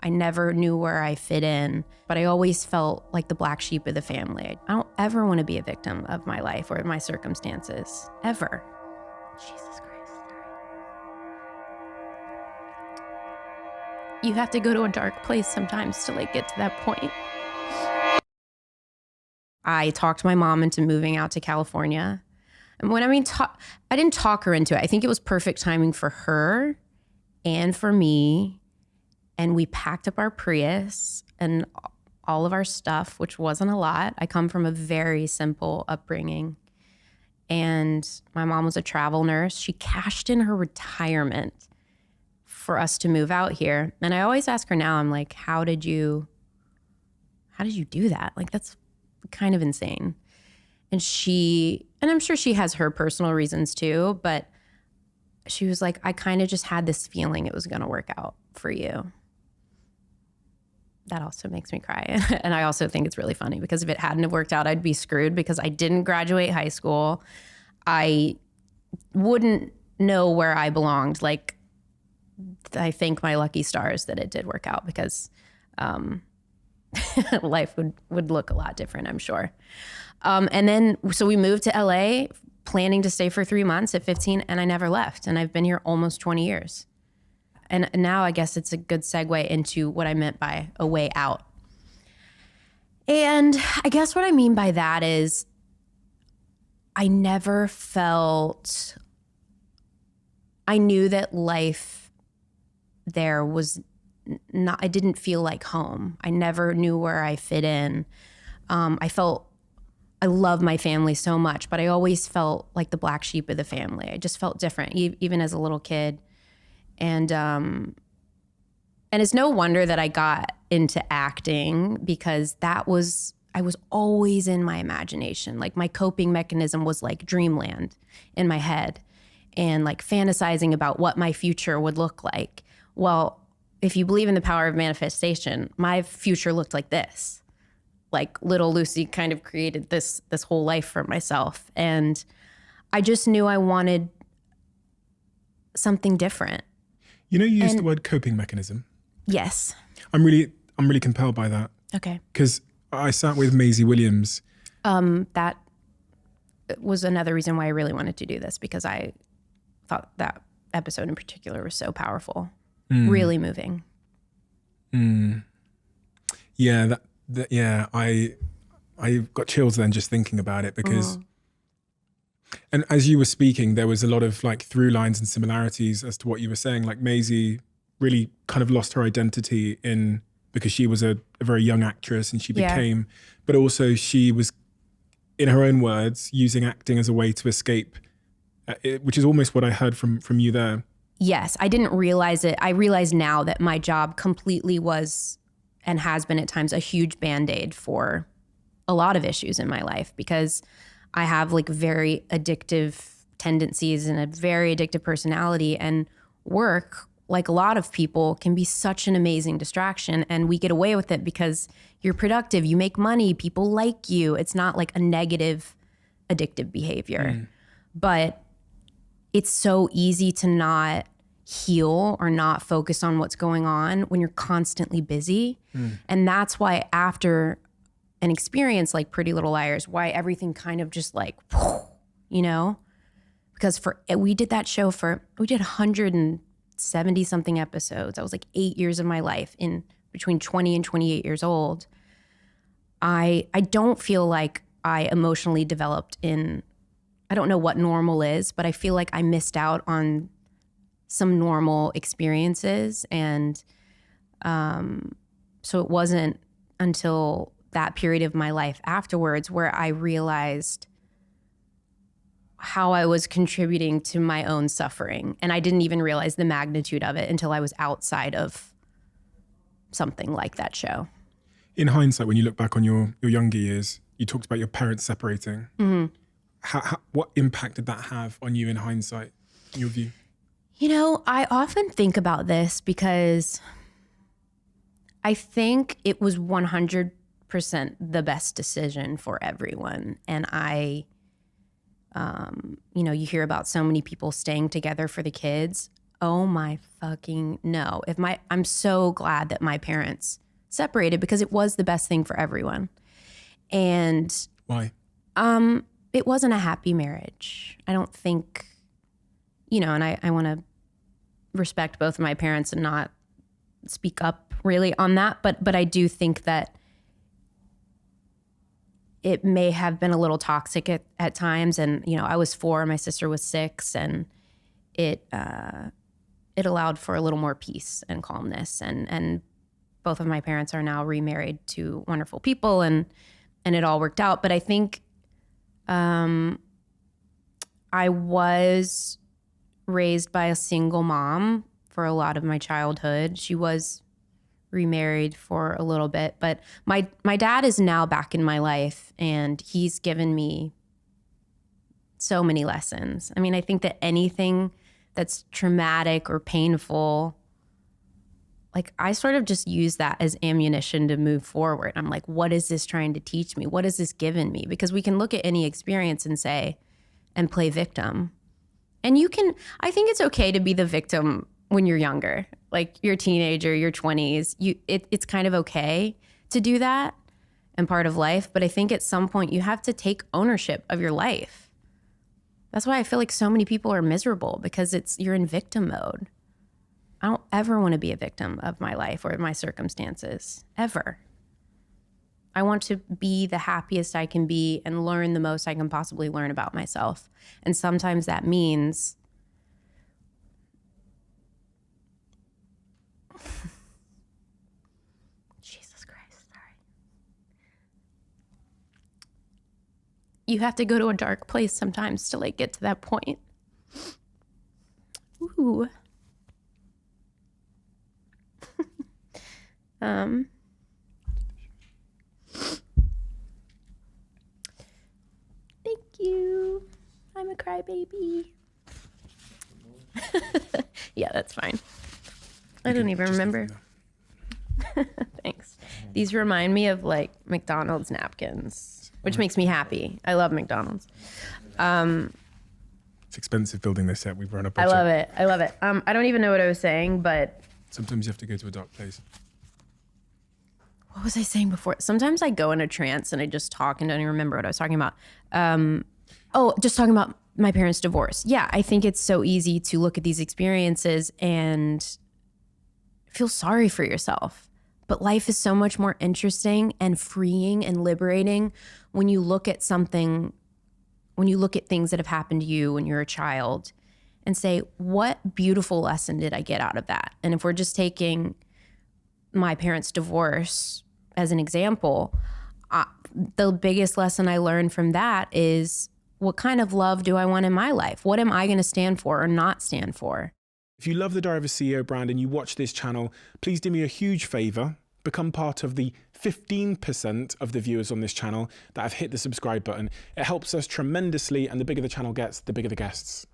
I never knew where I fit in, but I always felt like the black sheep of the family. I don't ever want to be a victim of my life or my circumstances, ever. Jesus Christ. You have to go to a dark place sometimes to like get to that point. I talked my mom into moving out to California. And when I didn't talk her into it. I think it was perfect timing for her and for me. And we packed up our Prius and all of our stuff, which wasn't a lot. I come from a very simple upbringing. And my mom was a travel nurse. She cashed in her retirement for us to move out here. And I always ask her now, I'm like, how did you do that? Like, that's kind of insane. And I'm sure she has her personal reasons too, but she was like, I kind of just had this feeling it was going to work out for you. That also makes me cry. And I also think it's really funny because if it hadn't have worked out, I'd be screwed because I didn't graduate high school. I wouldn't know where I belonged. Like, I thank my lucky stars that it did work out because life would look a lot different, I'm sure. And then, so we moved to LA planning to stay for 3 months at 15 and I never left. And I've been here almost 20 years. And now I guess it's a good segue into what I meant by a way out. And I guess what I mean by that is I never felt, I knew that life there was not, I didn't feel like home. I never knew where I fit in. I love my family so much, but I always felt like the black sheep of the family. I just felt different, even as a little kid. And it's no wonder that I got into acting because I was always in my imagination. Like my coping mechanism was like dreamland in my head and like fantasizing about what my future would look like. Well, if you believe in the power of manifestation, my future looked like this. Like little Lucy kind of created this whole life for myself. And I just knew I wanted something different. You know, you used the word coping mechanism. Yes. I'm really compelled by that. Okay. Because I sat with Maisie Williams. That was another reason why I really wanted to do this because I thought that episode in particular was so powerful, really moving. Yeah, yeah. I got chills then just thinking about it because. And as you were speaking, there was a lot of like through lines and similarities as to what you were saying. Like Maisie really kind of lost her identity because she was a very young actress and she became, but also she was, in her own words, using acting as a way to escape, which is almost what I heard from you there. Yes, I didn't realize it. I realize now that my job completely was and has been at times a huge Band-Aid for a lot of issues in my life because I have like very addictive tendencies and a very addictive personality, and work, like a lot of people, can be such an amazing distraction, and we get away with it because you're productive, you make money, people like you. It's not like a negative addictive behavior. But it's so easy to not heal or not focus on what's going on when you're constantly busy. And that's why after an experience like Pretty Little Liars, why everything kind of just like, you know, because we did that show we did 170 something episodes. That was like 8 years of my life in between 20 and 28 years old. I don't feel like I emotionally developed I don't know what normal is, but I feel like I missed out on some normal experiences. And so it wasn't until that period of my life afterwards where I realized how I was contributing to my own suffering. And I didn't even realize the magnitude of it until I was outside of something like that show. In hindsight, when you look back on your younger years, you talked about your parents separating. What impact did that have on you in hindsight, in your view? You know, I often think about this because I think it was 100% the best decision for everyone. And you know, you hear about so many people staying together for the kids. oh my fucking no. I'm so glad that my parents separated because it was the best thing for everyone. And why? It wasn't a happy marriage. I don't think, and I want to respect both of my parents and not speak up really on that. But I do think that it may have been a little toxic at times. And, I was 4, my sister was 6, and it allowed for a little more peace and calmness. And both of my parents are now remarried to wonderful people, and it all worked out. But I think I was raised by a single mom for a lot of my childhood. She was remarried for a little bit, but my dad is now back in my life, and he's given me so many lessons. I mean, I think that anything that's traumatic or painful, like I sort of just use that as ammunition to move forward. I'm like, what is this trying to teach me? What has this given me? Because we can look at any experience and say, and play victim. And I think it's okay to be the victim when you're younger, like you're a teenager, your 20s, it's kind of okay to do that and part of life. But I think at some point you have to take ownership of your life. That's why I feel like so many people are miserable, because you're in victim mode. I don't ever want to be a victim of my life or my circumstances, ever. I want to be the happiest I can be and learn the most I can possibly learn about myself. And sometimes that means Jesus Christ, sorry. You have to go to a dark place sometimes to get to that point. Ooh. Thank you. I'm a crybaby. Yeah, that's fine. I don't even remember. Thanks. These remind me of McDonald's napkins, which makes me happy. I love McDonald's. It's expensive building this set. We've run a budget. I love it. I don't even know what I was saying, but sometimes you have to go to a dark place. What was I saying before? Sometimes I go in a trance and I just talk and don't even remember what I was talking about. Just talking about my parents' divorce. Yeah, I think it's so easy to look at these experiences and feel sorry for yourself. But life is so much more interesting and freeing and liberating when you look at things that have happened to you when you're a child and say, what beautiful lesson did I get out of that? And if we're just taking my parents' divorce as an example, the biggest lesson I learned from that is, what kind of love do I want in my life? What am I going to stand for or not stand for? If you love the Diary of a CEO brand and you watch this channel, please do me a huge favor. Become part of the 15% of the viewers on this channel that have hit the subscribe button. It helps us tremendously, and the bigger the channel gets, the bigger the guests.